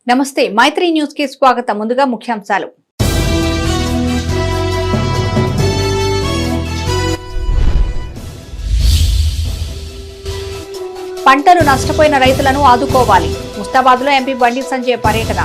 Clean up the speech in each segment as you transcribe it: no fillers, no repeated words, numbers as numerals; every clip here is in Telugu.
నమస్తే మైత్రి న్యూస్ కి స్వాగతం. ముందుగా ముఖ్యాంశాలు. పంటలు నష్టపోయిన రైతులను ఆదుకోవాలి. ముస్తాబాద్ లో ఎంపీ బండి సంజయ్ పర్యటన.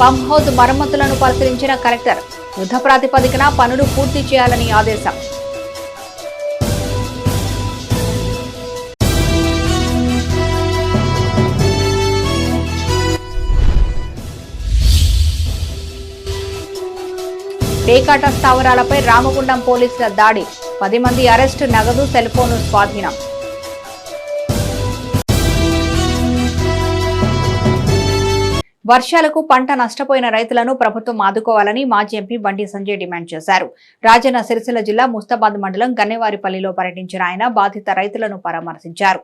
పంప్ హౌస్ మరమ్మతులను పరిశీలించిన కలెక్టర్. యుద్ధ ప్రాతిపదికన పనులు పూర్తి చేయాలని ఆదేశం. పేకాట స్థావరాలపై రామగుండం పోలీసుల దాడి. 10 మంది అరెస్టు, నగదు, సెల్ ఫోను స్వాధీనం. వర్షాలకు పంట నష్టపోయిన రైతులను ప్రభుత్వం ఆదుకోవాలని మాజీ ఎంపీ బండి సంజయ్ డిమాండ్ చేశారు. రాజన్న సిరిసిల్ల జిల్లా ముస్తాబాద్ మండలం గన్నెవారిపల్లిలో పర్యటించిన ఆయన బాధిత రైతులను పరామర్శించారు.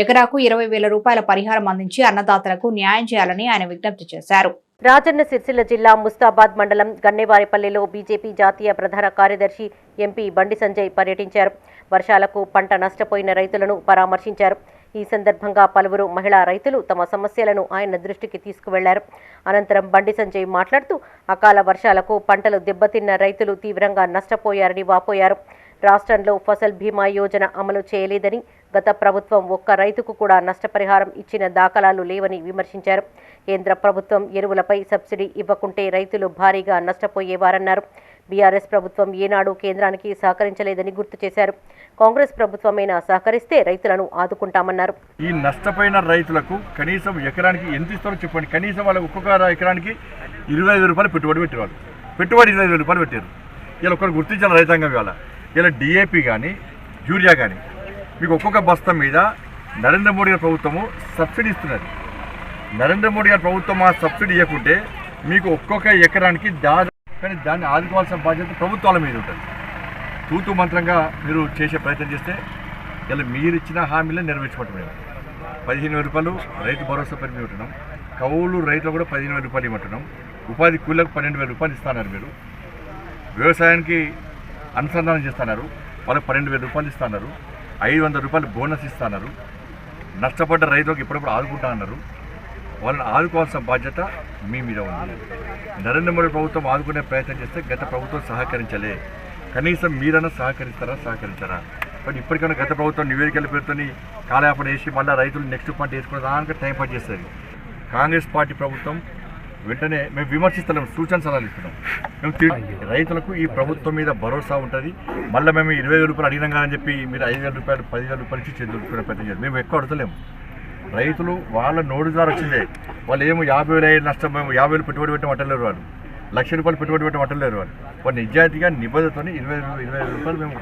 ఎకరాకు 20,000 రూపాయల పరిహారం అందించి అన్నదాతలకు న్యాయం చేయాలని ఆయన విజ్ఞప్తి చేశారు. రాజన్న సిరిసిల్ల జిల్లా ముస్తాబాద్ మండలం గన్నెవారిపల్లిలో బీజేపీ జాతీయ ప్రధాన కార్యదర్శి ఎంపీ బండి సంజయ్ పర్యటించారు. వర్షాలకు పంట నష్టపోయిన రైతులను పరామర్శించారు. ఈ సందర్భంగా పలువురు మహిళా రైతులు తమ సమస్యలను ఆయన దృష్టికి తీసుకువెళ్లారు. అనంతరం బండి సంజయ్ మాట్లాడుతూ అకాల వర్షాలకు పంటలు దెబ్బతిన్న రైతులు తీవ్రంగా నష్టపోయారని వాపోయారు. రాష్ట్రంలో ఫసల్ బీమా యోజన అమలు చేయలేదని, గత ప్రభుత్వం ఒక్క రైతుకు కూడా నష్టపరిహారం ఇచ్చిన దాఖలాలు లేవని విమర్శించారు. కేంద్ర ప్రభుత్వం ఎరువులపై సబ్సిడీ ఇవ్వకుంటే రైతులు భారీగా నష్టపోయేవారన్నారు. బీఆర్ఎస్ ప్రభుత్వం ఏనాడు కేంద్రానికి సహకరించలేదని గుర్తు చేశారు. కాంగ్రెస్ ప్రభుత్వమైనా సహకరిస్తే రైతులను ఆదుకుంటామన్నారు. ఈ నష్టపోయిన రైతులకు కనీసం ఎకరానికి ఎంత ఇస్తారో చెప్పండి. కనీసం వాళ్ళకి ఒక్కొక్క ఎకరానికి 25,000 రూపాయలు పెట్టుబడి పెట్టేవాళ్ళు. పెట్టుబడి 25,000 రూపాయలు పెట్టారు. ఇలా ఒక్కరు గుర్తించాలి రైతాంగం. ఇవాళ ఇలా డిఏపి కానీ యూరియా కానీ మీకు ఒక్కొక్క బస్తా మీద నరేంద్ర మోడీ గారి ప్రభుత్వము సబ్సిడీ ఇస్తున్నది. నరేంద్ర మోడీ గారి ప్రభుత్వం ఆ సబ్సిడీ ఇవ్వకుంటే మీకు ఒక్కొక్క ఎకరానికి కానీ దాన్ని ఆదుకోవాల్సిన బాధ్యత ప్రభుత్వాల మీద ఉంటుంది. తూతు మంత్రంగా మీరు చేసే ప్రయత్నం చేస్తే ఇలా మీరు ఇచ్చిన హామీలను నెరవేర్చుకుంటున్నాం. 15,000 రూపాయలు రైతు భరోసా పరిమితి ఉంటున్నాం. కౌలు రైతులు కూడా 15,000 రూపాయలు ఇవ్వమంటున్నాం. ఉపాధి కూలీలకు 12,000 రూపాయలు ఇస్తున్నారు. మీరు వ్యవసాయానికి అనుసంధానం చేస్తున్నారు, వాళ్ళకి 12,000 రూపాయలు ఇస్తున్నారు. 500 రూపాయలు బోనస్ ఇస్తున్నారు. నష్టపడ్డ రైతులకు ఇప్పుడప్పుడు ఆదుకుంటా అన్నారు. వాళ్ళని ఆదుకోవాల్సిన బాధ్యత మీ మీద ఉంది. నరేంద్ర మోడీ ప్రభుత్వం ఆదుకునే ప్రయత్నం చేస్తే గత ప్రభుత్వం సహకరించలే. కనీసం మీరన్నా సహకరించారా? బట్ ఇప్పటికైనా గత ప్రభుత్వం నివేదికల పేరుతో కాలయాపన వేసి మళ్ళీ రైతులు నెక్స్ట్ పంట వేసుకునే దానికి టైం పాస్ చేస్తుంది. కాంగ్రెస్ పార్టీ ప్రభుత్వం వెంటనే మేము విమర్శిస్తున్నాం, సూచన సలహాలు ఇస్తున్నాం. మేము రైతులకు ఈ ప్రభుత్వం మీద భరోసా ఉంటుంది. మళ్ళీ మేము 20,000 రూపాయలు అడిగినాం కానీ చెప్పి మీరు 5,000 రూపాయలు 10,000 రూపాయలు ఇచ్చి చేతులుకునే ప్రయత్నం చేయాలి. మేము ఎక్కువ అడతలేము. రైతులు వాళ్ళ నోటు ద్వారా వచ్చిందే. వాళ్ళు ఏమో 50,000 నష్టం, 50,000 పెట్టుబడి పెట్టడం అట్టలేరు. వాళ్ళు 1,00,000 రూపాయలు పెట్టుబడి పెట్టడం అట్టలేరు. వాళ్ళు నిజాయితీగా నిబంధనతో 20,000 రూపాయలు మేము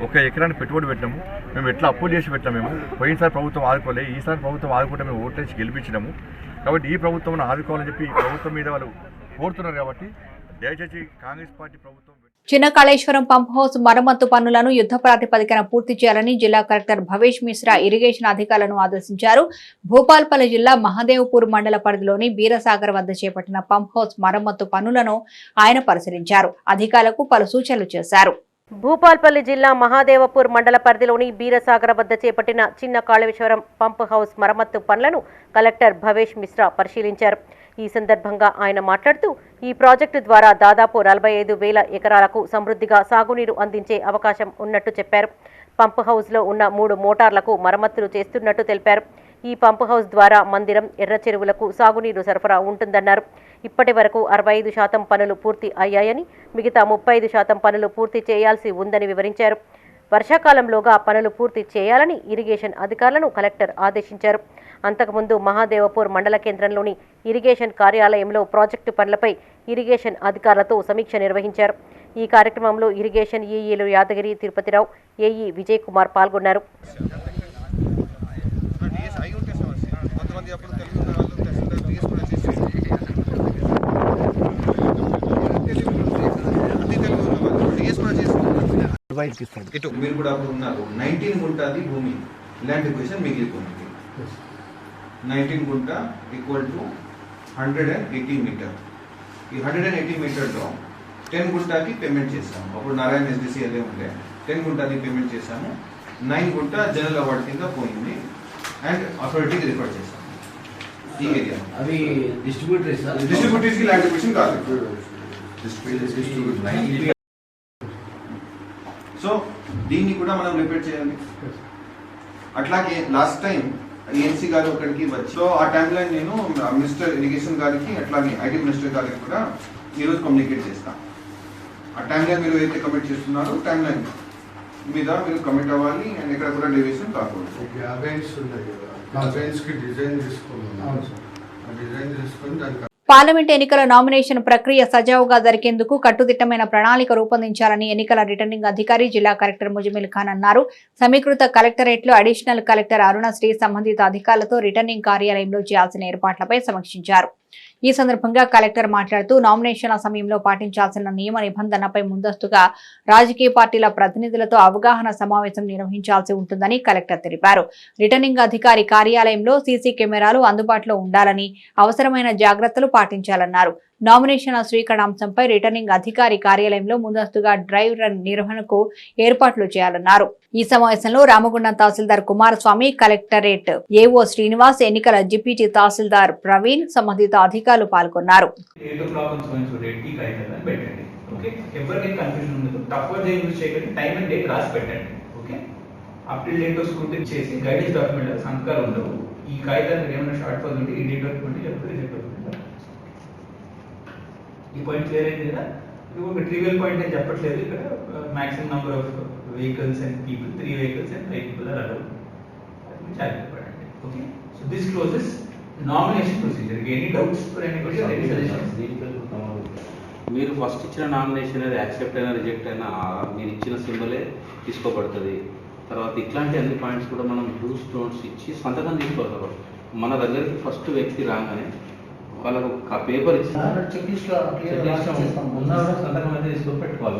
ఒక ఎకరానికి పెట్టుబడి పెట్టాము. మేము ఎట్లా అప్పులు చేసి పెట్టాము. మేము పోయినసారి ప్రభుత్వం ఆదుకోలే, ఈసారి ప్రభుత్వం ఆదుకుంటే మేము ఓట్లేసి గెలిపించినాము. కాబట్టి ఈ ప్రభుత్వం ఆదుకోవాలని చెప్పి ఈ ప్రభుత్వం మీద వాళ్ళు కోరుతున్నారు. కాబట్టి దయచేసి కాంగ్రెస్ పార్టీ ప్రభుత్వం చిన్న కాళేశ్వరం పంప్ హౌస్ మరమ్మతు పనులను యుద్ధ ప్రాతిపదికన పూర్తి చేయాలని జిల్లా కలెక్టర్ భవేష్ మిశ్రా ఇరిగేషన్ అధికారులను ఆదేశించారు. భూపాల్పల్లి జిల్లా మహదేవ్పూర్ మండల పరిధిలోని బీరసాగర్ వద్ద చేపట్టిన పంప్ హౌస్ మరమ్మతు పనులను ఆయన పరిశీలించారు. అధికారులకు పలు సూచనలు చేశారు. భూపాల్పల్లి జిల్లా మహాదేవపూర్ మండల పరిధిలోని బీరసాగర్ వద్ద చేపట్టిన చిన్న కాళేశ్వరం పంప్ హౌస్ మరమ్మతు పనులను కలెక్టర్ భవేష్ మిశ్రా పరిశీలించారు. ఈ సందర్భంగా ఆయన మాట్లాడుతూ ఈ ప్రాజెక్టు ద్వారా దాదాపు 45,000 ఎకరాలకు సమృద్ధిగా సాగునీరు అందించే అవకాశం ఉన్నట్టు చెప్పారు. పంప్ హౌస్లో ఉన్న 3 మోటార్లకు మరమ్మతులు చేస్తున్నట్టు తెలిపారు. ఈ పంప్ హౌస్ ద్వారా మందిరం, ఎర్ర చెరువులకు సాగునీరు సరఫరా ఉంటుందన్నారు. ఇప్పటి వరకు 65% పనులు పూర్తి అయ్యాయని, మిగతా 35% పనులు పూర్తి చేయాల్సి ఉందని వివరించారు. వర్షాకాలంలోగా పనులు పూర్తి చేయాలని ఇరిగేషన్ అధికారులను కలెక్టర్ ఆదేశించారు. అంతకుముందు మహాదేవపూర్ మండల కేంద్రంలోని ఇరిగేషన్ కార్యాలయంలో ప్రాజెక్టు పనులపై ఇరిగేషన్ అధికారులతో సమీక్ష నిర్వహించారు. ఈ కార్యక్రమంలో ఇరిగేషన్ ఈఈలు యాదగిరి తిరుపతిరావు, ఏఈ విజయ్ కుమార్ పాల్గొన్నారు. ఇటు మీరు కూడా అప్పుడు ఉన్నారు. 19 గుంటది భూమి ల్యాండ్ ఎక్విజిషన్ మిగిలిపోయింది. 19 గుంట ఈక్వల్ టు 180 మీటర్. ఈ 180 మీటర్లో 10 గుంటాకి పేమెంట్ చేసాము. అప్పుడు నారాయణ SDCLA ఉండే 10 గుంటాకి పేమెంట్ చేసాము. 9 గుంట జనరల్ అవార్డు కింద పోయింది అండ్ అథారిటీకి రిఫర్ చేసాము. ఈ ఏరియా అవి డిస్ట్రిబ్యూటర్స్కి ల్యాండ్ అక్విజిషన్ కాదు. సో దీన్ని కూడా మనం రిపేర్ చేయాలి. అట్లాగే లాస్ట్ టైం ANC గారు అక్కడికి వచ్చి, సో ఆ టైంలో నేను మినిస్టర్ ఇరిగేషన్ గారికి అట్లాగే IT మినిస్టర్ గారికి కూడా ఈరోజు కమ్యూనికేట్ చేస్తాను. ఆ టైంలో మీరు ఏదైతే కమిట్ చేస్తున్నారో టైం లైన్ మీద మీరు కమిట్ అవ్వాలి అండ్ ఇక్కడ కూడా డెవియేషన్ కాకూడదు. అవేన్స్ ఉన్నాయి కదా, అవేన్స్ కి డిజైన్ తీసుకున్నాం. ఆ డిజైన్ తీసుకొని దానికి పార్లమెంట్ ఎన్నికల నామినేషన్ ప్రక్రియ సజావుగా జరిగేందుకు కట్టుదిట్టమైన ప్రణాళిక రూపొందించాలని ఎన్నికల రిటర్నింగ్ అధికారి జిల్లా కలెక్టర్ ముజమిల్ ఖాన్ అన్నారు. సమీకృత కలెక్టరేట్లో అడిషనల్ కలెక్టర్ అరుణశ్రీ సంబంధిత అధికారులతో రిటర్నింగ్ కార్యాలయంలో చేయాల్సిన ఏర్పాట్లపై సమీక్షించారు. ఈ సందర్భంగా కలెక్టర్ మాట్లాడుతూ నామినేషన్ల సమయంలో పాటించాల్సిన నియమ నిబంధనలపై ముందస్తుగా రాజకీయ పార్టీల ప్రతినిధులతో అవగాహన సమావేశం నిర్వహించాల్సి ఉంటుందని కలెక్టర్ తెలిపారు. రిటర్నింగ్ అధికారి కార్యాలయంలో సీసీ కెమెరాలు అందుబాటులో ఉండాలని, అవసరమైన జాగ్రత్తలు పాటించాలన్నారు. నామినేషన్ల స్వీకరణాంశంపై రిటర్నింగ్ అధికారి కార్యాలయంలో ముందస్తుగా డ్రైవ్ రన్ నిర్వహణకు ఏర్పాట్లు చేయాలన్నారు. ఈ సమావేశంలో రామగుండం తహసీల్దార్ కుమారస్వామి, కలెక్టరేట్ ఏఓ శ్రీనివాస్, ఎన్నికల డిప్యూటీ తహసీల్దార్ ప్రవీణ్, సంబంధిత అధికారులు పాల్గొన్నారు. ఈ పాయింట్ క్లియర్ అయింది కదా. ఇది ఒక ట్రివియల్ పాయింట్ నేను చెప్పట్లేదు. ఇక్కడ maximum number of vehicles and people, 3 vehicles and 5 people are allowed. జాగ్రత్తపడండి. Okay, so this closes nomination procedure. Any doubts for anybody or any suggestions? మీరు ఫస్ట్ ఇచ్చిన నామినేషన్ అది యాక్సెప్ట్ అయినా రిజెక్ట్ అయినా మీరు ఇచ్చిన సింబలే తీసుకోబడుతుంది. తర్వాత ఇట్లాంటి అన్ని పాయింట్స్ కూడా మనం డూస్ నోట్స్ ఇచ్చి సంతకం తీసుకోవాలి. మన దగ్గరికి ఫస్ట్ వ్యక్తి రాగానే వాళ్ళకు ఆ పేపర్ ఇచ్చి సంతకం అయితే తీసుకొని పెట్టుకోవాలి.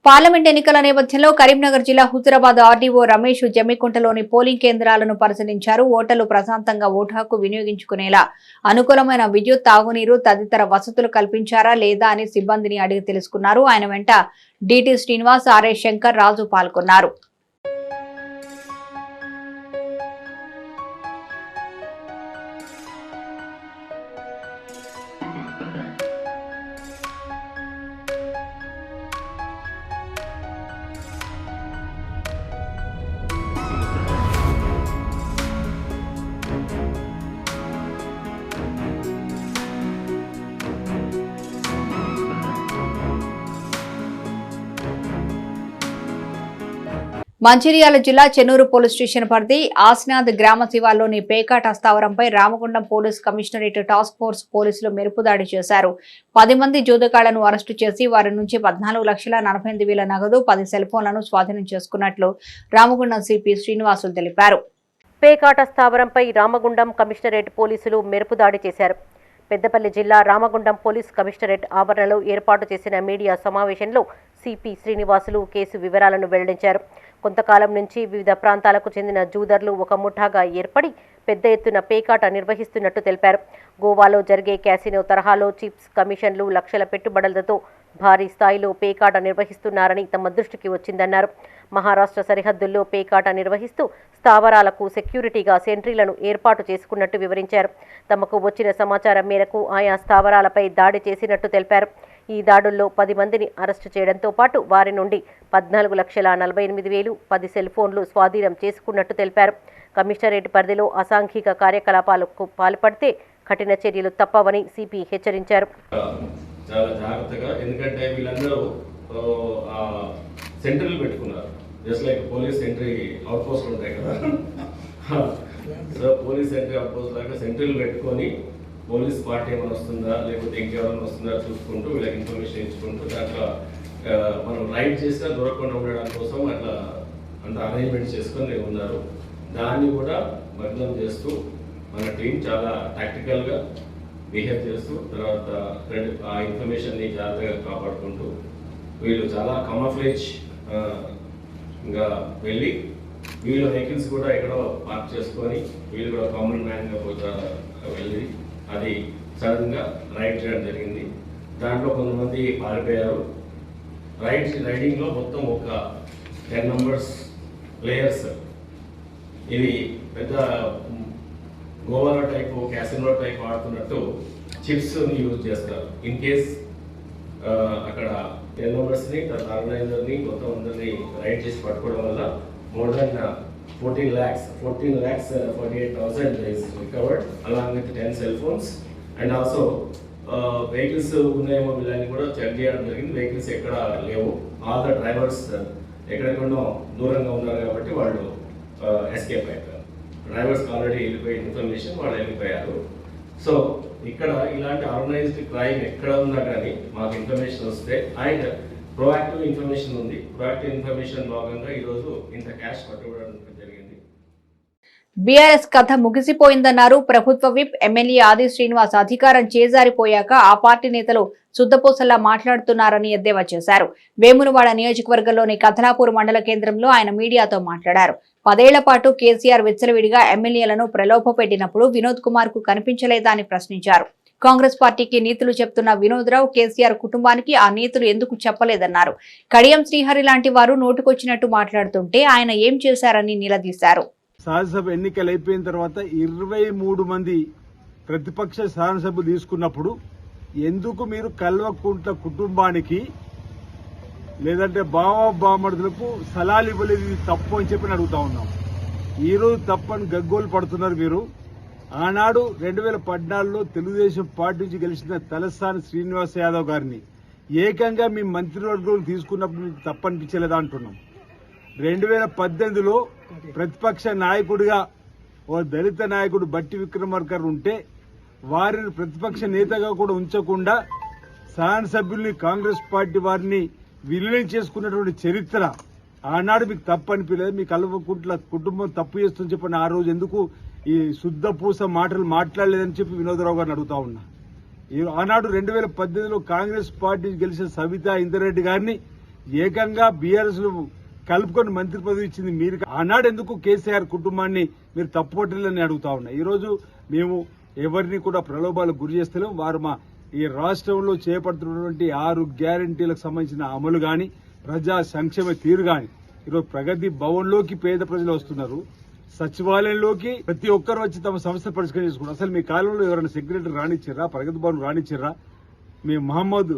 పార్లమెంట్ ఎన్నికల నేపథ్యంలో కరీంనగర్ జిల్లా హుజురాబాద్ ఆర్డీఓ రమేష్ జమ్మికుంటలోని పోలింగ్ కేంద్రాలను పరిశీలించారు. ఓటర్లు ప్రశాంతంగా ఓటు హక్కు వినియోగించుకునేలా అనుకూలమైన విద్యుత్, తాగునీరు తదితర వసతులు కల్పించారా లేదా అని సిబ్బందిని అడిగి తెలుసుకున్నారు. ఆయన వెంట డిటి శ్రీనివాస్, ఆర్ఎస్ శంకర్ రాజు పాల్గొన్నారు. మంచిర్యాల జిల్లా చెన్నూరు పోలీస్ స్టేషన్ పరిధి ఆస్నాథ్ గ్రామ శివార్లోని పేకాట స్థావరంపై Ramagundam police commissionerate task force పోలీసులు మెరుపు దాడి చేశారు. 10 మంది జూదగాళ్లను అరెస్టు చేసి వారి నుంచి 14,48,000 నగదు, 10 సెల్ ఫోన్లను స్వాధీనం చేసుకున్నట్లు రామగుండం సిపి శ్రీనివాసులు తెలిపారు. పేకాట స్థావరంపై రామగుండం కమిషనరేట్ పోలీసులు మెరుపు దాడి చేశారు. పెద్దపల్లి జిల్లా రామగుండం పోలీస్ కమిషనరేట్ ఆవరణలో ఏర్పాటు చేసిన మీడియా సమావేశంలో సిపి శ్రీనివాసులు కేసు వివరాలను వెల్లడించారు. కొంతకాలం నుంచి వివిధ ప్రాంతాలకు చెందిన జూదర్లు ఒక ముఠాగా ఏర్పడి పెద్ద ఎత్తున పేకాట నిర్వహిస్తున్నట్టు తెలిపారు. గోవాలో జరిగే క్యాసినో తరహాలో చిప్స్, కమిషన్లు, లక్షల పెట్టుబడులతో భారీ స్థాయిలో పేకాట నిర్వహిస్తున్నారని తమ దృష్టికి వచ్చిందన్నారు. మహారాష్ట్ర సరిహద్దుల్లో పేకాట నిర్వహిస్తూ స్థావరాలకు సెక్యూరిటీగా సెంట్రీలను ఏర్పాటు చేసుకున్నట్టు వివరించారు. తమకు వచ్చిన సమాచారం మేరకు ఆయా స్థావరాలపై దాడి చేసినట్టు తెలిపారు. ఈ దాడుల్లో 10 మందిని అరెస్టు చేయడంతో పాటు వారి నుండి 14,48,000, 10 సెల్ ఫోన్లు స్వాధీనం చేసుకున్నట్టు తెలిపారు. కమిషనరేట్ పరిధిలో అసాంఘిక కార్యకలాపాలకు పాల్పడితే కఠిన చర్యలు తప్పవని సిపి హెచ్చరించారు. చాలా జాగ్రత్తగా, ఎందుకంటే వీళ్ళందరూ సెంటర్లు పెట్టుకున్నారు. Just like police sentry out post ఉంటాయి కదా, so police sentry out post లాగా సెంటర్లు పెట్టుకొని పోలీస్ పార్టీ ఏమైనా వస్తుందా లేకపోతే ఇంకెవరైనా వస్తుందా చూసుకుంటూ వీళ్ళకి ఇన్ఫర్మేషన్ ఇచ్చుకుంటూ దాంట్లో మనం రైడ్ చేసినా దొరకకుండా ఉండడానికి కోసం అట్లా అంత అరేంజ్మెంట్స్ చేసుకొని ఉన్నారు. దాన్ని కూడా భగ్నం చేస్తూ మన టీం చాలా టాక్టికల్గా బిహేవ్ చేస్తూ తర్వాత ఆ ఇన్ఫర్మేషన్ని జాగ్రత్తగా కాపాడుకుంటూ వీళ్ళు చాలా కమఫ్లేజ్గా వెళ్ళి వీళ్ళ వెహికల్స్ కూడా ఎక్కడో పార్క్ చేసుకొని వీళ్ళు కూడా కామన్ మ్యాన్గా వెళ్ళి అది సడన్గా రైడ్ చేయడం జరిగింది. దాంట్లో కొంతమంది పారిపోయారు. రైడింగ్లో మొత్తం ఒక 10 మెంబర్స్ ప్లేయర్స్, ఇది పెద్ద గోవాలో టైపు క్యాసినో టైప్ ఆడుతున్నట్టు చిప్స్ని యూజ్ చేస్తారు. ఇన్ కేస్ అక్కడ 10 మెంబర్స్ని ఆర్గనైజర్ని మొత్తం అందరినీ రైడ్ చేసి పట్టుకోవడం వల్ల more than 14,48,000 is recovered along with 10 cell phones and also vehicles ఉన్నాయేమో వీళ్ళని కూడా చెక్ చేయడం జరిగింది. వెహికల్స్ ఎక్కడ లేవు. ఆల్ ద డ్రైవర్స్ ఎక్కడెక్కడో దూరంగా ఉన్నారు కాబట్టి వాళ్ళు ఎస్కేప్ అయిపోయారు. డ్రైవర్స్కి ఆల్రెడీ వెళ్ళిపోయే ఇన్ఫర్మేషన్ వాళ్ళు వెళ్ళిపోయారు. సో ఇక్కడ ఇలాంటి ఆర్గనైజ్డ్ క్రైమ్ ఎక్కడ ఉన్నా కానీ మాకు ఇన్ఫర్మేషన్ వస్తే అండ్ ప్రోయాక్టివ్ ఇన్ఫర్మేషన్ ఉంది. ప్రోయాక్టివ్ ఇన్ఫర్మేషన్ భాగంగా ఈరోజు ఇంత క్యాష్ పట్టుకోవడం జరిగింది. బీఆర్ఎస్ కథ ముగిసిపోయిందన్నారు ప్రభుత్వ విప్ ఎమ్మెల్యే ఆది శ్రీనివాస్. అధికారం చేజారిపోయాక ఆ పార్టీ నేతలు శుద్ధపూసల్లా మాట్లాడుతున్నారని ఎద్దేవా చేశారు. వేములవాడ నియోజకవర్గంలోని కథలాపూర్ మండల కేంద్రంలో ఆయన మీడియాతో మాట్లాడారు. 10 ఏళ్ల పాటు కేసీఆర్ విచ్చలవిడిగా ఎమ్మెల్యేలను ప్రలోభపెట్టినప్పుడు వినోద్ కుమార్ కు కనిపించలేదా అని ప్రశ్నించారు. కాంగ్రెస్ పార్టీకి నీతులు చెప్తున్న వినోద్ రావు కేసీఆర్ కుటుంబానికి ఆ నీతులు ఎందుకు చెప్పలేదన్నారు. కడియం శ్రీహరి లాంటి వారు నోటుకొచ్చినట్టు మాట్లాడుతుంటే ఆయన ఏం చేశారని నిలదీశారు. శాసనసభ ఎన్నికలు అయిపోయిన తర్వాత 23 మంది ప్రతిపక్ష శాసనసభ్యులు తీసుకున్నప్పుడు ఎందుకు మీరు కల్వకుంట్ల కుటుంబానికి లేదంటే బామర్దులకు సలాలు ఇవ్వలేదు? ఇది తప్పు అని చెప్పి అడుగుతా ఉన్నాం. ఈరోజు తప్పని గగ్గోలు పడుతున్నారు మీరు. ఆనాడు 2014లో తెలుగుదేశం పార్టీ నుంచి గెలిచిన తలసాని శ్రీనివాస్ యాదవ్ గారిని ఏకంగా మీ మంత్రివర్గం తీసుకున్నప్పుడు మీకు తప్పనిపించలేదా అంటున్నాం. 2018లో ప్రతిపక్ష నాయకుడిగా ఓ దళిత నాయకుడు బట్టి విక్రమార్క ఉంటే వారిని ప్రతిపక్ష నేతగా కూడా ఉంచకుండా శాసనసభ్యుల్ని కాంగ్రెస్ పార్టీ వారిని విలీనం చేసుకున్నటువంటి చరిత్ర ఆనాడు మీకు తప్పు అనిపించలేదు. మీ కల్వకుంట్ల కుటుంబం తప్పు చేస్తుందని చెప్పిన ఆ రోజు ఎందుకు ఈ శుద్ధ పూస మాటలు మాట్లాడలేదని చెప్పి వినోదరావు గారిని అడుగుతా ఉన్నా. ఆనాడు 2018లో కాంగ్రెస్ పార్టీ గెలిచిన సవితా ఇందరెడ్డి గారిని ఏకంగా బీఆర్ఎస్ కలుపుకొని మంత్రి పదవి ఇచ్చింది మీరు. ఆనాడు ఎందుకు కేసీఆర్ కుటుంబాన్ని మీరు తప్పుపట్టలేదని అడుగుతా ఉన్నా. ఈరోజు మేము ఎవరిని కూడా ప్రలోభాలకు గురి చేస్తలేం. వారు మా ఈ రాష్ట్రంలో చేపడుతున్నటువంటి 6 గ్యారంటీలకు సంబంధించిన అమలు గాని ప్రజా సంక్షేమ తీరు గాని ఈరోజు ప్రగతి భవన్లోకి పేద ప్రజలు వస్తున్నారు. సచివాలయంలోకి ప్రతి ఒక్కరు వచ్చి తమ సమస్య పరిష్కారం చేసుకుంటారు. అసలు మీ కాలంలో ఎవరైనా సెక్రటరీ రానిచ్చారా? ప్రగతి భవన్ రానిచ్చారా? మీ మహమ్మద్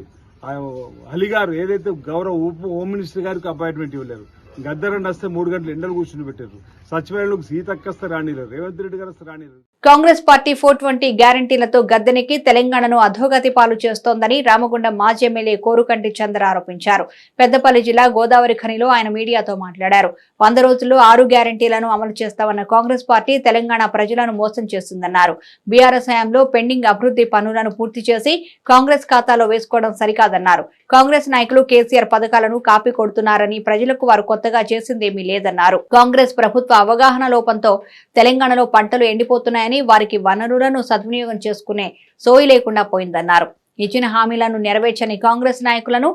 అలీ గారు ఏదైతే గౌరవ హోమ్ మినిస్టర్ గారికి అపాయింట్మెంట్ ఇవ్వలేరు. గద్దరండి వస్తే 3 గంటలు ఎండలు కూర్చుని పెట్టారు. సచివాలయంలోకి సీతక్కస్తే రానిలేరు, రేవంత్ రెడ్డి గారు వస్తే రానిలేరు. కాంగ్రెస్ పార్టీ 420 గ్యారంటీలతో గద్దెనెక్కి తెలంగాణను అధోగతి పాలు చేస్తోందని రామగుండం మాజీ ఎమ్మెల్యే కోరుకంటి చంద్ర ఆరోపించారు. పెద్దపల్లి జిల్లా గోదావరి ఖనిలో ఆయన మీడియాతో మాట్లాడారు. 100 రోజుల్లో 6 గ్యారంటీలను అమలు చేస్తామన్న కాంగ్రెస్ పార్టీ తెలంగాణ ప్రజలను మోసం చేస్తుందన్నారు. బీఆర్ఎస్ హయాంలో పెండింగ్ అభివృద్ధి పనులను పూర్తి చేసి కాంగ్రెస్ ఖాతాలో వేసుకోవడం సరికాదన్నారు. కాంగ్రెస్ నాయకులు కేసీఆర్ పథకాలను కాపీ కొడుతున్నారని, ప్రజలకు వారు కొత్తగా చేసిందేమీ లేదన్నారు. కాంగ్రెస్ ప్రభుత్వ అవగాహన లోపంతో తెలంగాణలో పంటలు ఎండిపోతున్నాయని, వారికి వనరులను సద్వినియోగం చేసుకునే సోయి లేకుండా పోయిందన్నారు. ఇచ్చిన హామీలను నెరవేర్చని కాంగ్రెస్ నాయకులను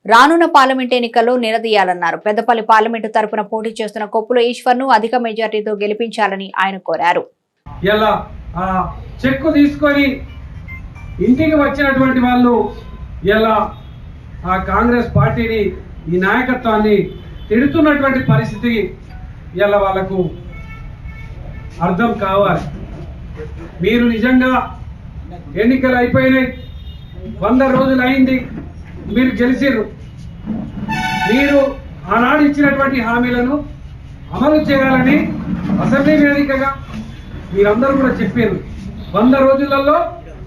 రానున్న పార్లమెంట్ ఎన్నికల్లో నిలదీయాలన్నారు. పెద్దపల్లి పార్లమెంటు తరపున పోటీ చేస్తున్న కొప్పుల ఈశ్వర్ను అధిక మెజార్టీతో గెలిపించాలని ఆయన కోరారు. ఇలా చెక్కు తీసుకొని ఇంటికి వచ్చినటువంటి వాళ్ళు ఇలా ఆ కాంగ్రెస్ పార్టీని, ఈ నాయకత్వాన్ని తిడుతున్నటువంటి పరిస్థితి ఇలా వాళ్ళకు అర్థం కావాలి. మీరు నిజంగా ఎన్నికలు అయిపోయినాయి, 100 రోజులు అయింది, మీరు గెలిచిర్రు. మీరు ఆనాడు ఇచ్చినటువంటి హామీలను అమలు చేయాలని అసెంబ్లీ వేదికగా మీరందరూ కూడా చెప్పారు. 100 రోజులలో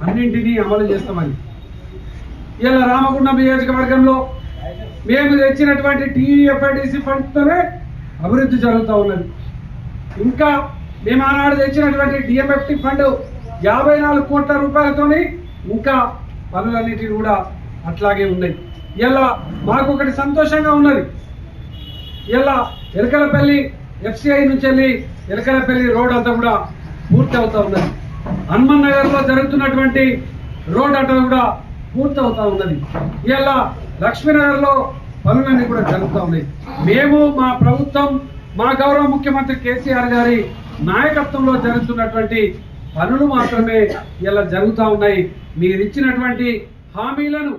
అన్నింటినీ అమలు చేస్తామని. ఇలా రామగుండం నియోజకవర్గంలో మేము తెచ్చినటువంటి టీఎఫ్ఐడిసి ఫండ్స్తోనే అభివృద్ధి జరుగుతూ ఉన్నది. ఇంకా మేము ఆనాడు తెచ్చినటువంటి డిఎంఎఫ్టి ఫండ్ 54 కోట్ల రూపాయలతోని ఇంకా పనులన్నిటిని కూడా అట్లాగే ఉన్నాయి. ఇలా మాకు ఒకటి సంతోషంగా ఉన్నది. ఇలా ఎలకలపల్లి ఎఫ్సిఐ నుంచి వెళ్ళి ఎలకలపల్లి రోడ్ అంతా కూడా పూర్తి అవుతా ఉన్నది. హనుమన్ నగర్లో జరుగుతున్నటువంటి రోడ్ అంతా కూడా పూర్తి అవుతా ఉన్నది. ఇలా లక్ష్మీనగర్లో పనులన్నీ కూడా జరుగుతూ ఉన్నాయి. మేము మా ప్రభుత్వం, మా గౌరవ ముఖ్యమంత్రి కేసీఆర్ గారి నాయకత్వంలో జరుగుతున్నటువంటి పనులు మాత్రమే ఇలా జరుగుతూ ఉన్నాయి. మీరు ఇచ్చినటువంటి హామీలను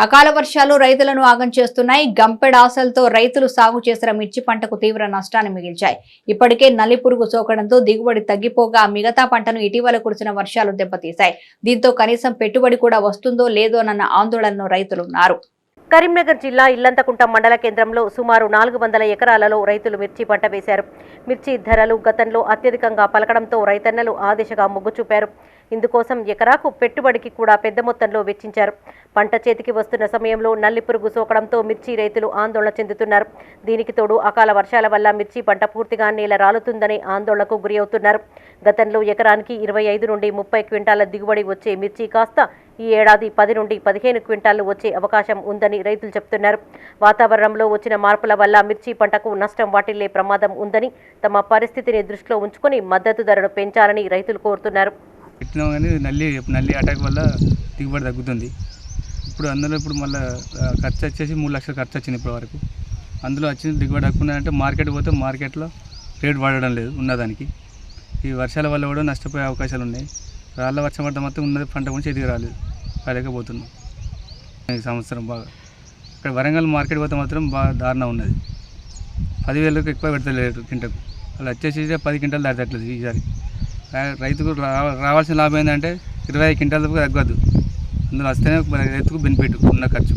అకాల వర్షాలు రైతులను ఆగం చేస్తున్నాయి. గంపెడాసలతో రైతులు సాగు చేసిన మిర్చి పంటకు తీవ్ర నష్టాన్ని మిగిల్చాయి. ఇప్పటికే నల్లి పురుగు సోకడంతో దిగుబడి తగ్గిపోగా మిగతా పంటను ఇటీవల కురిసిన వర్షాలు దెబ్బతీశాయి. దీంతో కనీసం పెట్టుబడి కూడా వస్తుందో లేదోనన్న ఆందోళనలో రైతులున్నారు. కరీంనగర్ జిల్లా ఇల్లంతకుంట మండల కేంద్రంలో సుమారు 400 ఎకరాలలో రైతులు మిర్చి పంట వేశారు. మిర్చి ధరలు గతంలో అత్యధికంగా పలకడంతో రైతన్నలు ఆ దిశగా మొగ్గు చూపారు. ఇందుకోసం ఎకరాకు పెట్టుబడికి కూడా పెద్ద మొత్తంలో వెచ్చించారు. పంట చేతికి వస్తున్న సమయంలో నల్లి పురుగు సోకడంతో మిర్చి రైతులు ఆందోళన చెందుతున్నారు. దీనికి తోడు అకాల వర్షాల వల్ల మిర్చి పంట పూర్తిగా నేల రాలుతుందనే ఆందోళనకు గురి అవుతున్నారు. గతంలో ఎకరానికి 25 నుండి 30 క్వింటాల దిగుబడి వచ్చే మిర్చి కాస్త ఈ ఏడాది 10 నుండి 15 క్వింటాలు వచ్చే అవకాశం ఉందని రైతులు చెబుతున్నారు. వాతావరణంలో వచ్చిన మార్పుల వల్ల మిర్చి పంటకు నష్టం వాటిల్లే ప్రమాదం ఉందని, తమ పరిస్థితిని దృష్టిలో ఉంచుకొని మద్దతు ధరను పెంచాలని రైతులు కోరుతున్నారు. నల్లి అటాక్ వల్ల దిగుబడి తగ్గుతుంది. ఇప్పుడు మళ్ళీ ఖర్చు వచ్చేసి 3 లక్షలు ఖర్చు వచ్చింది ఇప్పటి వరకు. అందులో వచ్చిన దిగుబడి తగ్గుతుంది అంటే మార్కెట్ పోతే మార్కెట్లో రేటు పడడం లేదు ఉన్నదానికి. ఈ వర్షాల వల్ల కూడా నష్టపోయే అవకాశాలు ఉన్నాయి. రాళ్ళ వర్షం పడితే మాత్రం ఉన్నది పంట కూడా చేతికి రాలేకపోతున్నాం ఈ సంవత్సరం. బాగా ఇక్కడ వరంగల్ మార్కెట్ పోతే మాత్రం బాగా దారుణం ఉన్నది. 10,000కు ఎక్కువ పెడతలేదు కింటకు. అలా వచ్చేసి 10 క్వింటాలు దాటట్లేదు ఈసారి. రైతుకు రావాల్సిన లాభం ఏంటంటే 25 క్వింటాలకు తగ్గద్దు. అందులో వస్తేనే రైతుకు బెనిఫిట్ ఉన్న ఖర్చు.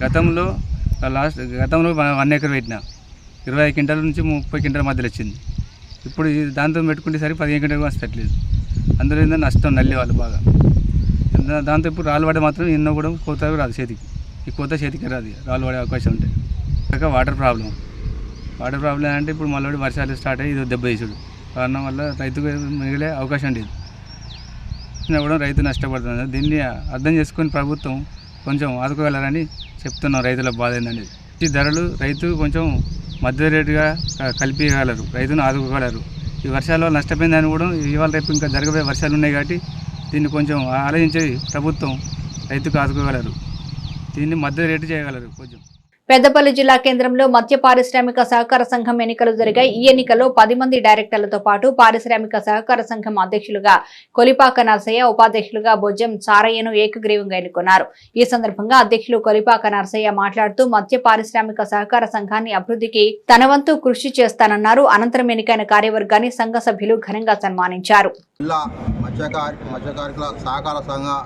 గతంలో 1 ఎకర్ పెట్టిన 25 క్వింటాల నుంచి 30 క్వింటాల మధ్యలో వచ్చింది. ఇప్పుడు దాంతో పెట్టుకుంటే సరి 15 క్వింటాలు వస్తట్లేదు. అందులో ఏంటంటే నష్టం నల్లి వాళ్ళు బాగా. దాంతో ఇప్పుడు రాళ్ళు పడే మాత్రం ఎన్నో కూడా కోత రాదు చేతికి. ఈ కోత చేతికి రాదు, రాళ్ళు పడే అవకాశం ఉంటాయి. ఇంకా వాటర్ ప్రాబ్లం అంటే ఇప్పుడు మళ్ళీ వర్షాలు స్టార్ట్ అయ్యి ఇది దెబ్బ తీసుడు కారణం వల్ల రైతుకు మిగిలే అవకాశం లేదు. కూడా రైతు నష్టపడుతుంది. దీన్ని అర్థం చేసుకొని ప్రభుత్వం కొంచెం ఆదుకోగలరని చెప్తున్నాం. రైతుల బాధ ఏంటండి, ఈ ధరలు రైతు కొంచెం మధ్య రేటుగా కలిపిగలరు, రైతును ఆదుకోగలరు. ఈ వర్షాల వల్ల నష్టపోయిందని కూడా ఇవాళ రేపు ఇంకా జరగబోయే వర్షాలు ఉన్నాయి కాబట్టి దీన్ని కొంచెం ఆలోచించి ప్రభుత్వం రైతుకు ఆదుకోగలరు. దీన్ని మధ్య రేటు చేయగలరు కొంచెం. పెద్దపల్లి జిల్లా కేంద్రంలో మత్స్య పారిశ్రామిక సహకార సంఘం ఎన్నికలు జరిగాయి. ఈ ఎన్నికల్లో 10 మంది డైరెక్టర్లతో పాటు పారిశ్రామిక సహకార సంఘం అధ్యక్షులుగా కొలిపాక నరసయ్య, ఉపాధ్యక్షులుగా బొజ్జం సారయ్యను ఏకగ్రీవంగా ఎన్నుకున్నారు. ఈ సందర్భంగా అధ్యక్షులు కొలిపాక నరసయ్య మాట్లాడుతూ మత్స్య పారిశ్రామిక సహకార సంఘాన్ని అభివృద్ధికి తన వంతు కృషి చేస్తానన్నారు. అనంతరం ఎన్నికైన కార్యవర్గాన్ని సంఘ సభ్యులు ఘనంగా సన్మానించారు. జిల్లా మత్స్యకారుల సహకార సంఘ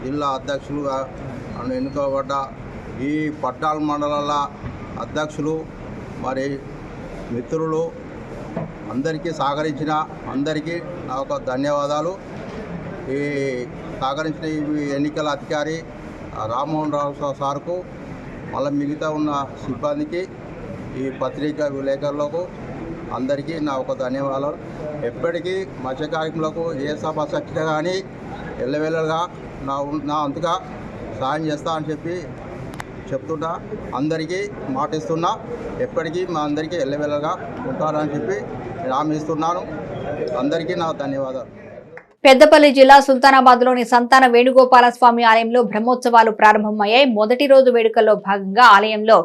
జిల్లా అధ్యక్షులుగా ఎన్నుకోబడ్డ ఈ పట్టాల మండలాల అధ్యక్షులు మరి మిత్రులు అందరికీ సహకరించిన అందరికీ నా ఒక ధన్యవాదాలు. ఈ సహకరించిన ఈ ఎన్నికల అధికారి రామ్మోహన్ రావు సార్కు, మళ్ళీ మిగతా ఉన్న సిబ్బందికి, ఈ పత్రికా విలేకరులకు అందరికీ నా ఒక ధన్యవాదాలు. ఎప్పటికీ మత్స్య కార్యక్రమాలకు ఏ సభ శక్తిగా కానీ ఎల్లవేళగా నా అంతగా సాయం చేస్తా అని చెప్పి చెప్తున్నా. అందరికీ మాటిస్తున్నా, ఎప్పటికీ మా అందరికీ ఎల్లవేళగా ఉంటారని చెప్పి హామీ ఇస్తున్నాను. అందరికీ నా ధన్యవాదాలు. పెద్దపల్లి జిల్లా సుల్తానాబాద్లోని సంతాన వేణుగోపాల స్వామి ఆలయంలో బ్రహ్మోత్సవాలు ప్రారంభమయ్యాయి. మొదటి రోజు వేడుకల్లో భాగంగా ఆలయంలో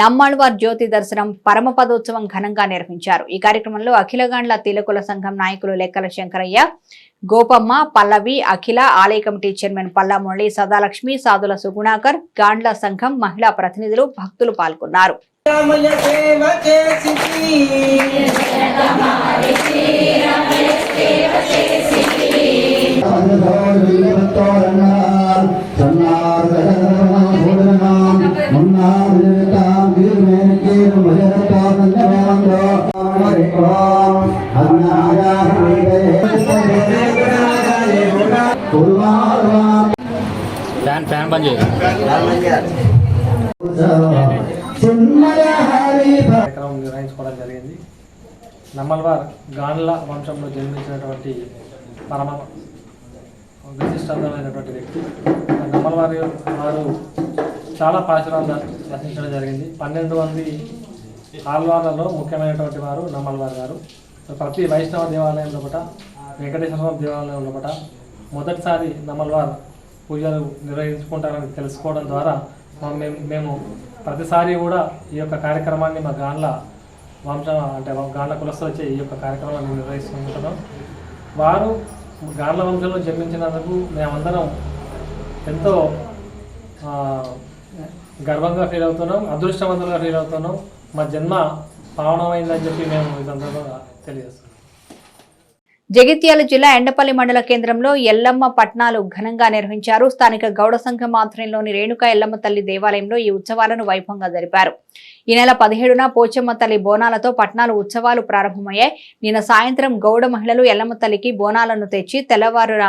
నమ్మాళ్వార్ జ్యోతి దర్శనం, పరమపదోత్సవం ఘనంగా నిర్వహించారు. ఈ కార్యక్రమంలో అఖిలగాండ్ల తిలకుల సంఘం నాయకులు లెక్కల శంకరయ్య, గోపమ్మ, పల్లవి, అఖిల, ఆలయ కమిటీ చైర్మన్ పల్లా మురళి, సదాలక్ష్మి, సాధుల సుగుణాకర్, గాండ్ల సంఘం మహిళా ప్రతినిధులు, భక్తులు పాల్గొన్నారు. ఫ్యాన్ బంద్ చేయాలి. కార్యక్రమం నిర్వహించుకోవడం జరిగింది. నమ్మల్వార్ గాండ్ల వంశంలో జన్మించినటువంటి పరమ విశిష్టమైనటువంటి వ్యక్తి. నమ్మల్వారి వారు చాలా పాశురాలు రచించడం జరిగింది. 12 మంది ఆళ్వార్లలో ముఖ్యమైనటువంటి వారు నమ్మల్వార్ గారు. ప్రతి వైష్ణవ దేవాలయం లోపల, వెంకటేశ్వర దేవాలయం లోపల మొదటిసారి నమ్మల్వార్ పూజలు నిర్వహించుకుంటారని తెలుసుకోవడం ద్వారా మేము ప్రతిసారి కూడా ఈ యొక్క కార్యక్రమాన్ని మా గాండ్ల అంటే గాండ్ల కులస్తులు వచ్చి ఈ యొక్క కార్యక్రమాన్ని నిర్వహిస్తుంటున్నాం. వారు గాండ్ల వంశంలో జన్మించినందుకు మేమందరం ఎంతో గర్వంగా ఫీల్ అవుతున్నాం, అదృష్టవంతులుగా ఫీల్ అవుతున్నాం. మా జన్మ పావనమైందని చెప్పి మేము ఈ సందర్భంగా తెలియజేస్తున్నాం. జగిత్యాల జిల్లా ఎండపల్లి మండల కేంద్రంలో ఎల్లమ్మ పట్నాలు ఘనంగా నిర్వహించారు. స్థానిక గౌడ సంఘం ఆధ్వర్యంలోని రేణుకా ఎల్లమ్మ తల్లి దేవాలయంలో ఈ ఉత్సవాలను వైభవంగా జరిపారు. ఈ నెల 17న పోచమ్మ తల్లి బోనాలతో పట్నాలు ఉత్సవాలు ప్రారంభమయ్యాయి. నిన్న సాయంత్రం గౌడ మహిళలు ఎల్లమ్మ తల్లికి బోనాలను తెచ్చి తెల్లవారున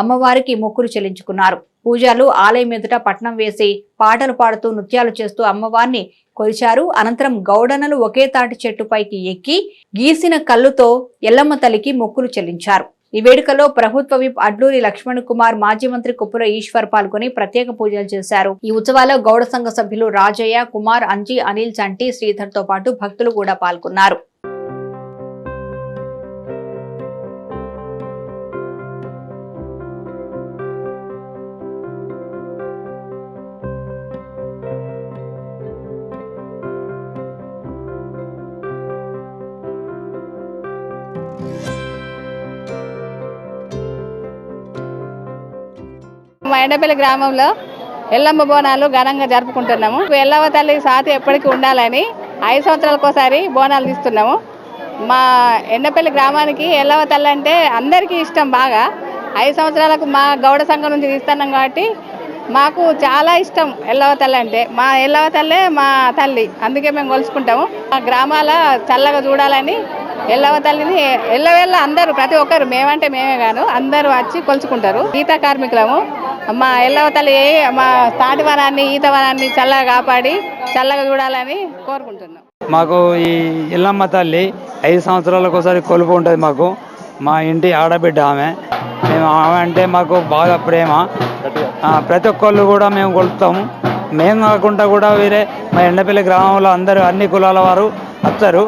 అమ్మవారికి మొక్కులు చెల్లించుకున్నారు. పూజలు ఆలయం ఎదుట పట్నం వేసి పాటలు పాడుతూ నృత్యాలు చేస్తూ అమ్మవారిని కొలిచారు. అనంతరం గౌడనలు ఒకే తాటి చెట్టుపైకి ఎక్కి గీసిన కళ్ళుతో ఎల్లమ్మ తల్లికి మొక్కులు చెల్లించారు. ఈ వేడుకలో ప్రభుత్వ విప్ అడ్లూరి లక్ష్మణ్ కుమార్, మాజీ మంత్రి కుప్పుల ఈశ్వర్ పాల్గొని ప్రత్యేక పూజలు చేశారు. ఈ ఉత్సవాల్లో గౌడ సంఘ సభ్యులు రాజయ్య, కుమార్, అంజీ, అనిల్, చంటి, శ్రీధర్ తో పాటు భక్తులు కూడా పాల్గొన్నారు. మా ఎండపల్లి గ్రామంలో ఎల్లమ్మ బోనాలు ఘనంగా జరుపుకుంటున్నాము. ఎల్లమ్మ తల్లి సాతి ఎప్పటికీ ఉండాలని 5 సంవత్సరాలకోసారి బోనాలు తీస్తున్నాము. మా ఎండపల్లి గ్రామానికి ఎల్లమ్మ తల్లి అంటే అందరికీ ఇష్టం బాగా. 5 సంవత్సరాలకు మా గౌడ సంఘం నుంచి తీస్తున్నాం కాబట్టి మాకు చాలా ఇష్టం ఎల్లమ్మ తల్లి అంటే. మా ఎల్లమ్మ తల్లే మా తల్లి, అందుకే మేము కొలుచుకుంటాము. మా గ్రామాల చల్లగా చూడాలని ఎల్లమ్మ తల్లిని ఎల్లవేళ్ళ అందరూ ప్రతి ఒక్కరు, మేమంటే మేమే కాను, అందరూ వచ్చి కొలుచుకుంటారు. ఈత కార్మికులము. మా ఎల్లమ్మ తల్లి మా తాటి వనాన్ని, ఈత వనాన్ని చల్లగా కాపాడి చల్లగా చూడాలని కోరుకుంటున్నాం. మాకు ఈ ఎల్లమ్మ తల్లి 5 సంవత్సరాలకు ఒకసారి కొలుపు ఉంటుంది. మాకు మా ఇంటి ఆడబిడ్డ ఆమె. ఆమె అంటే మాకు బాగా ప్రేమ. ప్రతి ఒక్కళ్ళు కూడా మేము కొలుపుతాము. మేము కాకుండా కూడా వేరే మా ఎండపల్లి గ్రామంలో అందరూ అన్ని కులాల వారు వస్తారు.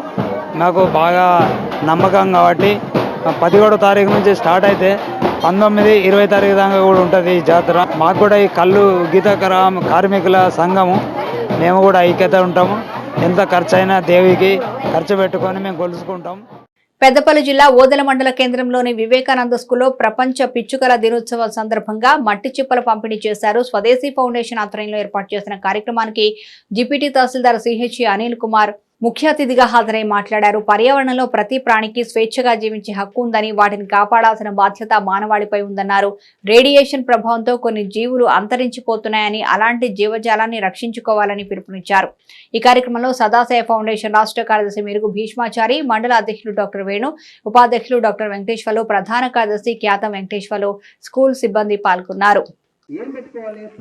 నాకు బాగా నమ్మకం కాబట్టి 17వ తారీఖు నుంచి స్టార్ట్ అయితే 19, 20 తారీఖు దాకా కూడా ఉంటుంది ఈ జాతర. మాకు కూడా ఈ కళ్ళు గీత కార్మికుల సంఘము మేము కూడా ఐక్యత ఉంటాము. ఎంత ఖర్చు అయినా దేవికి ఖర్చు పెట్టుకొని మేము కొలుసుకుంటాం. పెద్దపల్లి జిల్లా ఓదెల మండల కేంద్రంలోని వివేకానంద స్కూల్లో ప్రపంచ పిచ్చుకల దినోత్సవం సందర్భంగా మట్టి చిప్పల పంపిణీ చేశారు. స్వదేశీ ఫౌండేషన్ ఆధ్వర్యంలో ఏర్పాటు చేసిన కార్యక్రమానికి డిప్యూటీ తహసీల్దార్ సిహెచ్ అనిల్ కుమార్ ముఖ్య అతిథిగా హాజరై మాట్లాడారు. పర్యావరణంలో ప్రతి ప్రాణికి స్వేచ్ఛగా జీవించే హక్కు ఉందని, వాటిని కాపాడాల్సిన బాధ్యత మానవాళిపై ఉందన్నారు. రేడియేషన్ ప్రభావంతో కొన్ని జీవులు అంతరించిపోతున్నాయని, అలాంటి జీవజాలాన్ని రక్షించుకోవాలని పిలుపునిచ్చారు. ఈ కార్యక్రమంలో సదాశయ ఫౌండేషన్ రాష్ట్ర కార్యదర్శి మెరుగు భీష్మాచారి, మండల అధ్యక్షులు డాక్టర్ వేణు, ఉపాధ్యక్షులు డాక్టర్ వెంకటేశ్వర్లు, ప్రధాన కార్యదర్శి ఖ్యాతం వెంకటేశ్వర్లు, స్కూల్ సిబ్బంది పాల్గొన్నారు.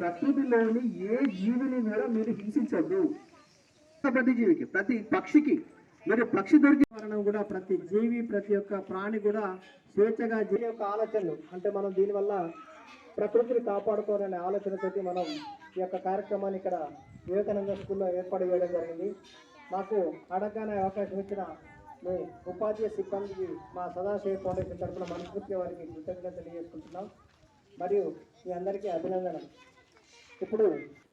ప్రకృతిలోని ఏ జీవిని కూడా మీరు హింసించద్దు. ప్రతి జీవికి, ప్రతి పక్షికి మరియు పక్షి దొరికి మరణం కూడా ప్రతి జీవి, ప్రతి ఒక్క ప్రాణి కూడా స్వేచ్ఛగా జీవి యొక్క ఆలోచనలు అంటే మనం దీనివల్ల ప్రకృతిని కాపాడుకోవాలనే ఆలోచనతోటి మనం ఈ యొక్క కార్యక్రమాన్ని ఇక్కడ వివేకానంద స్కూల్లో ఏర్పాటు చేయడం జరిగింది. మాకు అడగగానే అవకాశం ఇచ్చిన మీ ఉపాధ్యాయ సిబ్బందికి మా సదాశివ ఫౌండేషన్ తరఫున మనస్ఫూర్తిగా వారికి కృతజ్ఞతలు తెలియజేసుకుంటున్నాం. మరియు మీ అందరికీ అభినందనలు. ఇప్పుడు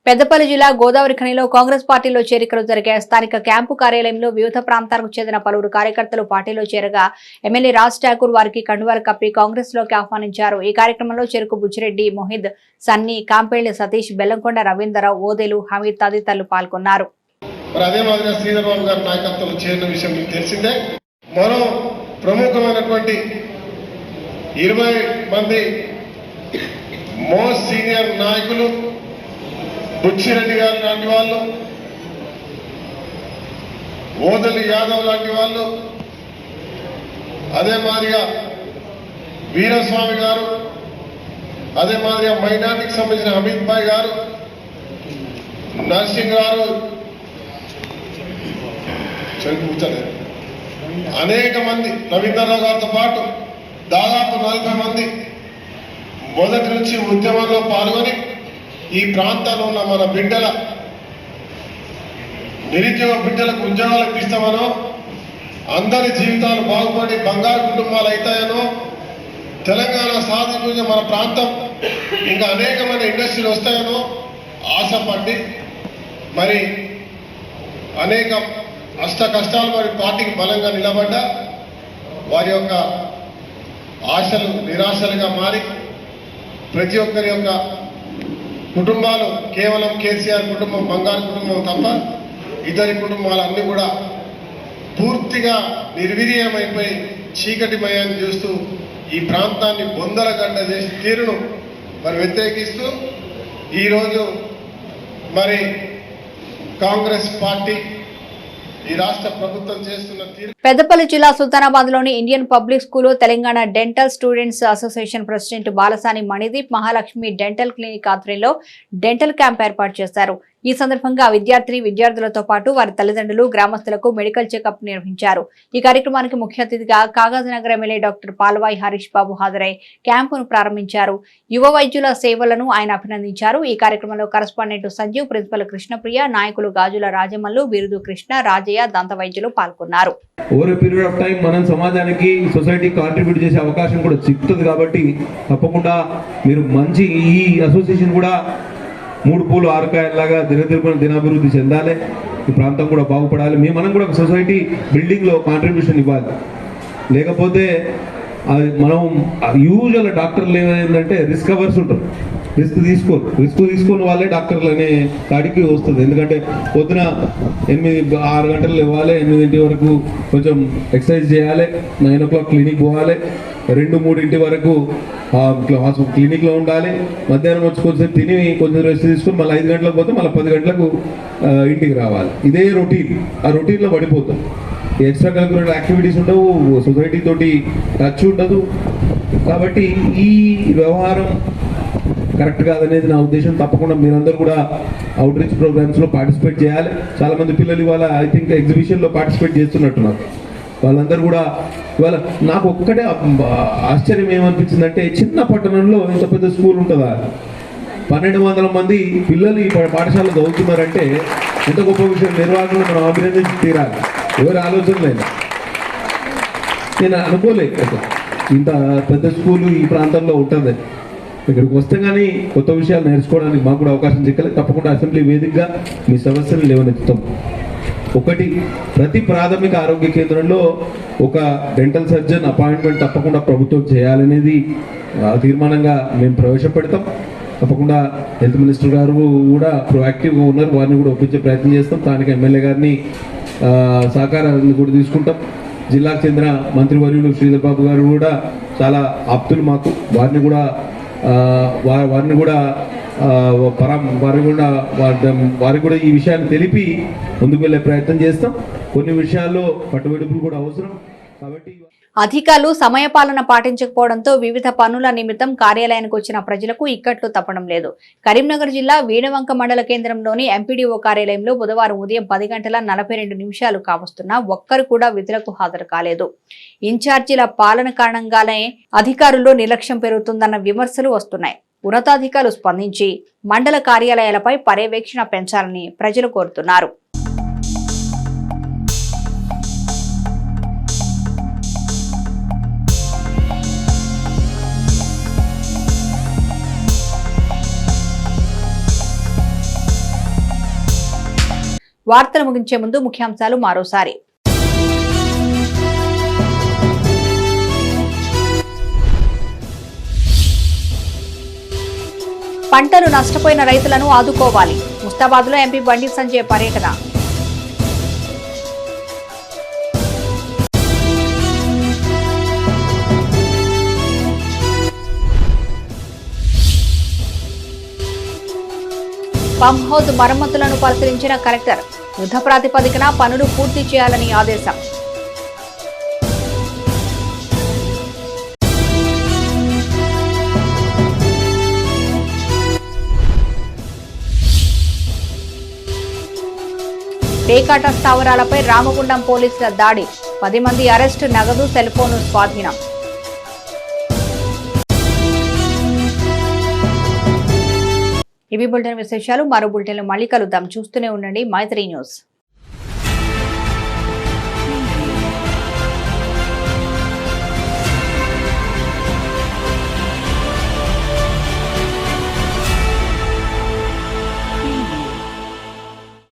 పెద్దపల్లి జిల్లా గోదావరి ఖనిలో కాంగ్రెస్ పార్టీలో చేరికలు జరిగాయి. స్థానిక క్యాంపు కార్యాలయంలో వివిధ ప్రాంతాలకు చెందిన పలువురు కార్యకర్తలు పార్టీలో చేరగా ఎమ్మెల్యే రాజ్ ఠాకూర్ వారికి కండువాలు కప్పి కాంగ్రెస్ లోకి ఆహ్వానించారు. ఈ కార్యక్రమంలో చెరుకు బుచ్చిరెడ్డి, మొహిద్, సన్నీ, కాంపేళ్లి సతీష్, బెల్లంకొండ రవీంద్రరావు, ఓదేలు, హమీద్ తదితరులు పాల్గొన్నారు. అదే మాదిరిగా శ్రీధర్బాబు గారి నాయకత్వంలో చేరిన విషయం మీకు తెలిసిందే. మరో ప్రముఖమైనటువంటి 20 మంది మోస్ట్ సీనియర్ నాయకులు బుచ్చిరెడ్డి గారు లాంటి వాళ్ళు, ఓదలి యాదవ్ లాంటి వాళ్ళు, అదే మాదిరిగా వీరస్వామి గారు, అదే మాదిరిగా మైనార్టీకి సంబంధించిన అమిత్ భాయ్ గారు, నర్సింగ్ గారు, అనేక మంది, రవీంద్రరావు గారితో పాటు దాదాపు 40 మంది మొదటి నుంచి ఉద్యమంలో పాల్గొని ఈ ప్రాంతంలో ఉన్న మన బిడ్డల, నిరుద్యోగ బిడ్డలకు ఉద్యోగాలు ఇప్పిస్తామనో, అందరి జీవితాలు బాగుపడి బంగారు కుటుంబాలు అవుతాయనో, తెలంగాణ సాధించిన మన ప్రాంతం ఇంకా అనేకమైన ఇండస్ట్రీలు వస్తాయనో ఆశపడి మరి అనేక అష్ట కష్టాలు వారి పార్టీకి బలంగా నిలబడ్డా వారి యొక్క ఆశలు నిరాశలుగా మారి ప్రతి ఒక్కరి యొక్క కుటుంబాలు కేవలం కేసీఆర్ కుటుంబం బంగారు కుటుంబం తప్ప ఇతరి కుటుంబాలన్నీ కూడా పూర్తిగా నిర్వీర్యమైపోయి చీకటిమయాన్ని చూస్తూ ఈ ప్రాంతాన్ని బొందలగడ్డ చేసి తీరును మరి వ్యతిరేకిస్తూ ఈరోజు మరి కాంగ్రెస్ పార్టీ ఈ రాష్ట్ర ప్రభుత్వం చేస్తున్న తీరు. పెద్దపల్లి జిల్లా సుల్తానాబాద్ లోని Indian public school Telangana dental students association president Balasani Manideep Mahalakshmi dental clinic ఆధ్వర్యంలో డెంటల్ క్యాంప్ ఏర్పాటు చేశారు. ఈ సందర్భంగా విద్యార్థులతో పాటు వారి తల్లిదండ్రులు గ్రామస్తులకు మెడికల్ చెకప్ నిర్వహించారు. ఈ కార్యక్రమానికి ముఖ్య అతిథిగా కాగజ్నగర్ ఎమ్మెల్యే డాక్టర్ పాల్వాయి హరీష్ బాబు హాజరై క్యాంపును ప్రారంభించారు. యువ వైద్యుల సేవలను ఆయన అభినందించారు. ఈ కార్యక్రమంలో కరస్పాండెంట్ సంజీవ్, ప్రిన్సిపల్ కృష్ణప్రియ, నాయకులు గాజుల రాజమల్లు, బిరుదు కృష్ణ, రాజయ్య, దంత వైద్యులు పాల్గొన్నారు. ఓవర్ పీరియడ్ ఆఫ్ టైం మనం సమాజానికి సొసైటీకి కాంట్రిబ్యూట్ చేసే అవకాశం కూడా చిక్కుతుంది. కాబట్టి తప్పకుండా మీరు మంచి ఈ అసోసియేషన్ కూడా 3 పూలు 6 కాయల్లాగా దినాభివృద్ధి చెందాలి. ఈ ప్రాంతం కూడా బాగుపడాలి. మనం కూడా ఒక సొసైటీ బిల్డింగ్లో కాంట్రిబ్యూషన్ ఇవ్వాలి. లేకపోతే మనం యూజువల్ డాక్టర్లు ఏమైందంటే రిస్క్ అవర్స్ ఉంటారు. రిస్క్ తీసుకొని వాళ్ళే డాక్టర్లు అనే కాడికి వస్తుంది. ఎందుకంటే పొద్దున 6 గంటలు ఇవ్వాలి, 8 వరకు కొంచెం ఎక్సర్సైజ్ చేయాలి, 9 o'clock క్లినిక్ పోవాలి, 2-3 వరకు క్లినిక్లో ఉండాలి. మధ్యాహ్నం వచ్చి కొంచెం తిని కొంచెం రెస్ట్ తీసుకొని మళ్ళీ 5 గంటలకు పోతే మళ్ళీ 10 గంటలకు ఇంటికి రావాలి. ఇదే రొటీన్. ఆ రొటీన్లో పడిపోతాం. ఎక్స్ట్రా కరిక్యులర్ యాక్టివిటీస్ ఉండవు, సొసైటీ తోటి టచ్ ఉండదు. కాబట్టి ఈ వ్యవహారం కరెక్ట్ కాదనేది నా ఉద్దేశం. తప్పకుండా మీరందరూ కూడా అవుట్ రీచ్ ప్రోగ్రామ్స్లో పార్టిసిపేట్ చేయాలి. చాలామంది పిల్లలు ఇవాళ ఐ థింక్ ఎగ్జిబిషన్లో పార్టిసిపేట్ చేస్తున్నట్టు నాకు. వాళ్ళందరూ కూడా ఇవాళ నాకు ఒక్కటే ఆశ్చర్యం ఏమనిపించిందంటే, చిన్న పట్టణంలో ఇంత పెద్ద స్కూల్ ఉంటుందా? 1200 మంది పిల్లలు ఈ పాఠశాలలో చదువుతున్నారంటే ఎంత గొప్ప విషయం. నిర్వాహకులు మనం అభినందించి తీరాలి. ఎవరి ఆలోచన లేదు. నేను అనుకోలేదు ఇంత పెద్ద స్కూలు ఈ ప్రాంతంలో ఉంటుంది. ఇక్కడికి వస్తే కానీ కొత్త విషయాలు నేర్చుకోవడానికి మాకు కూడా అవకాశం చిక్కలేదు. తప్పకుండా అసెంబ్లీ వేదికగా మీ సమస్యలు లేవనెత్తుతాం. ఒకటి, ప్రతి ప్రాథమిక ఆరోగ్య కేంద్రంలో ఒక డెంటల్ సర్జన్ అపాయింట్మెంట్ తప్పకుండా ప్రభుత్వం చేయాలనేది తీర్మానంగా మేము ప్రవేశపెడతాం. తప్పకుండా హెల్త్ మినిస్టర్ గారు కూడా ప్రొయాక్టివ్గా ఉన్నారు. వారిని కూడా ఒప్పించే ప్రయత్నం చేస్తాం. స్థానిక ఎమ్మెల్యే గారిని సహకారాన్ని కూడా తీసుకుంటాం. జిల్లాకు చెందిన మంత్రివర్యులు శ్రీధర్ బాబు గారు కూడా చాలా ఆప్తులు మాకు. వారిని కూడా వారికి కూడా ఈ విషయాన్ని తెలిపి ముందుకు వెళ్ళే ప్రయత్నం చేస్తాం. కొన్ని విషయాల్లో పట్టుబడుపులు కూడా అవసరం. కాబట్టి అధికారులు సమయపాలన పాటించకపోవడంతో వివిధ పనుల నిమిత్తం కార్యాలయానికి వచ్చిన ప్రజలకు ఇక్కట్లు తప్పడం లేదు. కరీంనగర్ జిల్లా వీణవంక మండల కేంద్రంలోని ఎంపీడీఓ కార్యాలయంలో బుధవారం ఉదయం 10:42 కావస్తున్నా ఒక్కరు కూడా విధులకు హాజరు కాలేదు. ఇన్ఛార్జీల పాలన కారణంగానే అధికారుల్లో నిర్లక్ష్యం పెరుగుతుందన్న విమర్శలు వస్తున్నాయి. ఉన్నతాధికారులు స్పందించి మండల కార్యాలయాలపై పర్యవేక్షణ పెంచాలని ప్రజలు కోరుతున్నారు. వార్తలు ముగించే ముందు ముఖ్యాంశాలు మరోసారి. పంటలు నష్టపోయిన రైతులను ఆదుకోవాలి. ముస్తాబాద్లో ఎంపీ బండి సంజయ్ పర్యటన. పంప్ హౌస్ మరమ్మతులను పరిశీలించిన కలెక్టర్. యుద్ధ ప్రాతిపదికన పనులు పూర్తి చేయాలని ఆదేశం. పేకాట స్థావరాలపై రామగుండం పోలీసుల దాడి. 10 మంది అరెస్టు, నగదు, సెల్ ఫోన్ స్వాధీనం. ఇవి బులెటిన్ విశేషాలు. మరో బులెటిన్లో మళ్ళీ కలుద్దాం. చూస్తూనే ఉండండి మైత్రి న్యూస్.